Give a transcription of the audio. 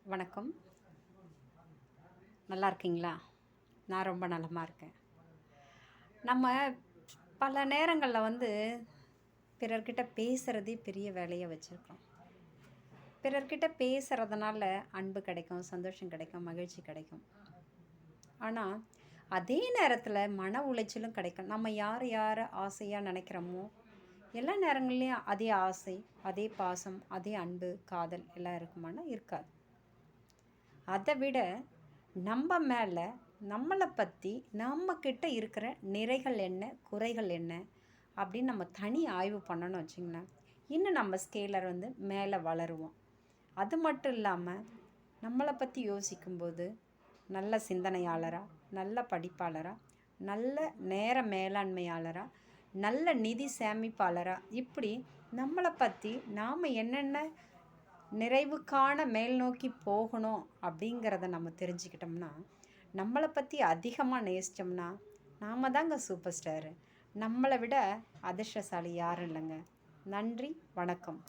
வணக்கம். நல்லா இருக்கீங்களா? நான் ரொம்ப நலமா இருக்கேன். நம்ம பல நேரங்கள்ல பிறர்கிட்ட பேசுறதே பெரிய வேலையா வச்சிருக்கோம். பிறர்கிட்ட பேசுறதுனால அன்பு கிடைக்கும், சந்தோஷம் கிடைக்கும், மகிழ்ச்சி கிடைக்கும். ஆனா, அதே நேரத்தில மன உளைச்சலும் கிடைக்கும். நம்ம யார யார ஆசையா நினைக்கிறோமோ, எல்லா நேரங்கள்லயும் அதே ஆசை, அதே பாசம், அதே அன்பு, காதல் எல்லாம் இருக்குமான்னா இருக்காது. அத விட நம்ம மேல நம்மள பத்தி, நம்மகிட்ட இருக்கிற நிறைகள் என்ன? குறைகள் என்ன? அப்படின்னு நம்ம தனி ஆய்வு பண்ணோம்னு வச்சுங்களேன், இன்னும் நம்ம ஸ்கேலர் மேல வளருவோம். அது மட்டும் இல்லாம, நம்மள பத்தி யோசிக்கும்போது, நல்ல சிந்தனையாளரா, நல்ல படிப்பாளரா, நல்ல நேர மேலாண்மையாளரா, நல்ல நிதி சேமிப்பாளரா, இப்படி நம்மள பத்தி நாம என்னென்ன நிறைவுக்கான மேல் நோக்கி போகணும் அப்படிங்கிறத நம்ம தெரிஞ்சுக்கிட்டோம்னா, நம்மள பத்தி அதிகமா நேசிச்சோம்னா, நாம தாங்க சூப்பர் ஸ்டாரு. நம்மள விட அதிர்ஷ்டசாலி யாரும் இல்லங்க. நன்றி, வணக்கம்.